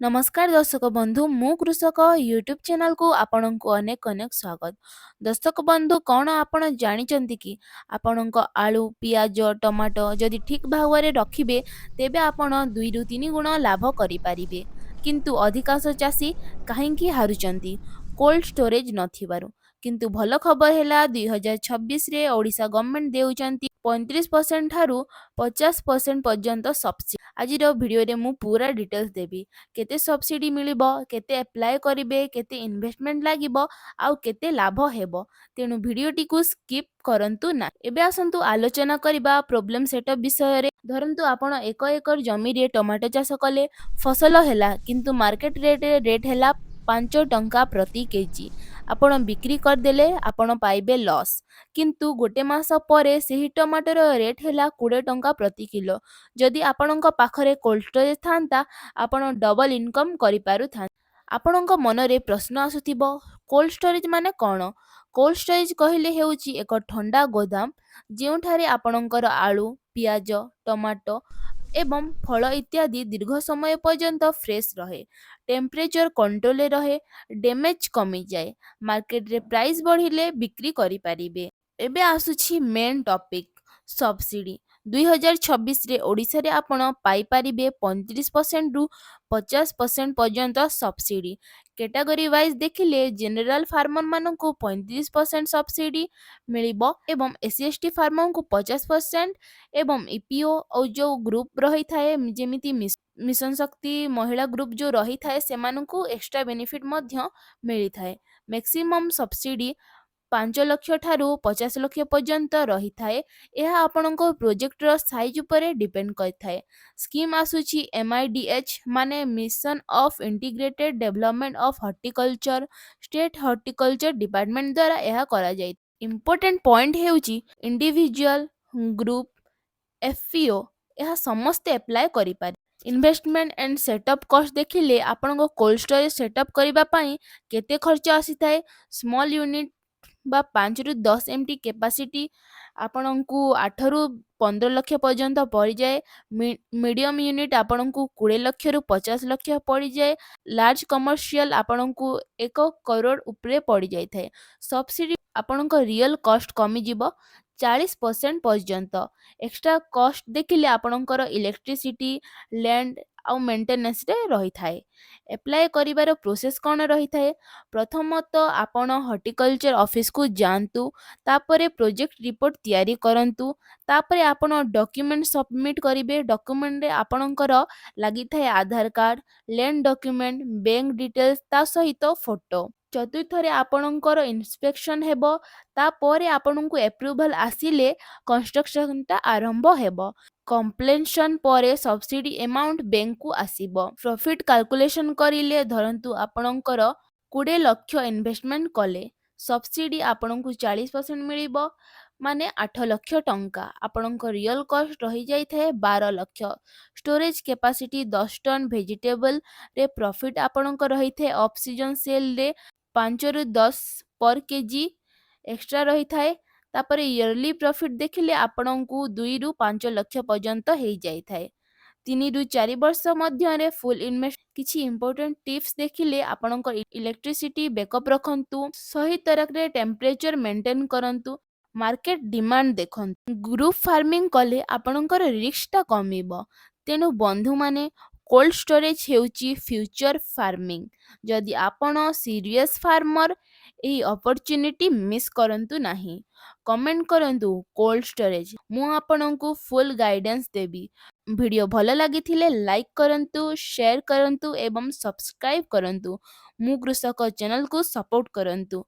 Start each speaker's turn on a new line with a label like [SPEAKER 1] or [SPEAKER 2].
[SPEAKER 1] नमस्कार दर्शक बंधु मु कृषक यूट्यूब चैनल को आपण को अनेक अनेक स्वागत। दर्शक बंधु कौन आपण जानिचंती कि आपणक आलू पियाज टमाटो जदि ठीक भाव में रखिबे तेबे आपण 2 ରୁ 3 गुण लाभ करि परिबे। किंतु अधिकांश चाषी काहेकि हारुचंती कोल्ड स्टोरेज नथिबारु। किंतु भल खबर हैला 2026 रे ओडिशा गवर्नमेंट देउचंती 35% ठारू 50% पर्यंत सब्सिडी। आज वीडियो रे मु पूरा डिटेल्स देबी केते सब्सिडी मिलिबो केते अप्लाई करिवे केते इन्वेस्टमेंट लागिबो आउ केते लाभ हेबो। तेणु भिडियोटी को स्किप करंतु ना। एबे आसंतु आलोचना करिबा प्रॉब्लम सेटअप विषय रे। धरंतु आपण 1 एकर जमी रे टमाटो चाष कले फसल हैला किंतु मार्केट रेट हैला 5 टंका प्रति केजी। आपण बिक्री करदेले आपण पाइबे लॉस। किंतु गोटे मास परे ସେହି टमाटर रेट हैला 20 टंका प्रति किलो। जदि आपणक पाखरे कोल्ड स्टोरेज थांता आपण डबल इनकम करिपारुथा। आपणक मनरे प्रश्न आसुथिबो कोल्ड स्टोरेज माने कौन। कोल्ड स्टोरेज कहिले हेउची एक ठंडा गोदाम ଯେଉଁଠାରେ ଆପଣଙ୍କର आलू पियाज टमाटो एवं फल इत्यादि दीर्घ समय पर्यंत फ्रेश रहे, टेम्परेचर कंट्रोल रहे, डैमेज कमी जाए, मार्केट रे प्राइस बढ़िले बिक्री करि परिबे। एबे आसुछि मेन टॉपिक सब्सिडी। 2026 रे ओडिसा रे आपण पाई परिबे 35% रु 50% पर्यंत सब्सिडी। कैटेगरी वाइज देखिले जनरल फार्मर मानकु 35% सब्सिडी मिलिबो एवं एससी फार्मर को 50% एवं ईपीओ और जो ग्रुप रही थाए जेमिति मिशन शक्ति महिला ग्रुप जो रही थाए सेमानकु एक्स्ट्रा बेनिफिट मध्य मिली थाए। मैक्सिमम सब्सिडी 5 लाख ठारू 50 लाख पर्यंत रही थाए। यह आपणक प्रोजेक्टर साइज उपरे डिपेंड करथाए। स्कीम आसुची एमआईडीएच माने mission of integrated development of horticulture state horticulture department द्वारा यह करा जाय। इंपोर्टेंट पॉइंट हेउची इंडिविजुअल ग्रुप एफपीओ यह समस्ते अप्लाई करि पारे। इन्वेस्टमेंट एंड सेटअप कॉस्ट देखिले आपणक कोल्ड स्टोरेज सेटअप करिबा पई केते खर्च आसीथाए। स्मॉल यूनिट बा 5 ରୁ 10 एमटी कैपेसिटी आपणकु 8 ରୁ 15 लाख पर्यंत पड़ जाए। मीडियम यूनिट आपणकु 20 लाख ରୁ 50 लाख पड़ जाए। लार्ज कमर्शियल आपणकु 1 करोड़ उपरे पड़ जाय थाए। सब्सिडी आपणक रियल कॉस्ट कमी जिवो 40% पर्यंत। एक्स्ट्रा कॉस्ट देखिले आपणकर इलेक्ट्रिसिटी लैंड आउ मेंटेनेंस रे रही थाए। अप्लाई करिवार प्रोसेस कौन रही थाए। प्रथमत आपण हॉर्टिकल्चर ऑफिस को जानतु तापरे प्रोजेक्ट रिपोर्ट तैयारी करंतु तापरे आपण डॉक्यूमेंट सबमिट करिवे। डॉक्यूमेंट रे आपणकर लागि थाए Aadhaar card land document bank details ता सहित फोटो। चतुर्थरे आपणकर इंस्पेक्शन हेबो तापरे आपणकु अप्रूवल आसिले कंस्ट्रक्शन ता आरंभ हेबो। कंप्लेंशन परे सब्सिडी अमाउंट बैंक को आसीबो। प्रॉफिट कैलकुलेशन करिले धरंतु आपणकर 20 लाख इन्वेस्टमेंट कले सब्सिडी आपणकु 40% मिलिबो माने 8 लाख टंका। आपणक रियल कॉस्ट रही जाय थाए 12 lakh. Storage capacity 10 ton vegetable रे प्रॉफिट आपणक रही थाए ऑफ सीजन सेल रे 5 ରୁ 10 पर केजी एक्स्ट्रा रही थाए। तापरे ईयरली प्रॉफिट देखिले आपणकु 2 ରୁ 5 लाख पर्यंत हेई जाय थाए। 3 ରୁ 4 वर्ष मध्य रे फुल इन्वेस्ट। किछि इंपोर्टेंट टिप्स देखिले आपणक इलेक्ट्रिसिटी बैकअप रखंतु सही तरह रे टेम्परेचर मेंटेन करंतु मार्केट डिमांड देखंतु। ग्रुप फार्मिंग कले आपणकर रिस्क ता कमिबो। तेनु बंधु माने कोल्ड स्टोरेज हेउची फ्यूचर फार्मिंग। जदि आपण सीरियस फार्मर एही अपॉर्चुनिटी मिस करंतु नाही। कमेंट करंतु कोल्ड स्टोरेज मु आपणकु फुल गाइडेंस देबी। वीडियो भल लागिथिले लाइक करंतु शेयर करंतु एवं सब्सक्राइब करंतु। मु कृषक चैनल को सपोर्ट करंतु।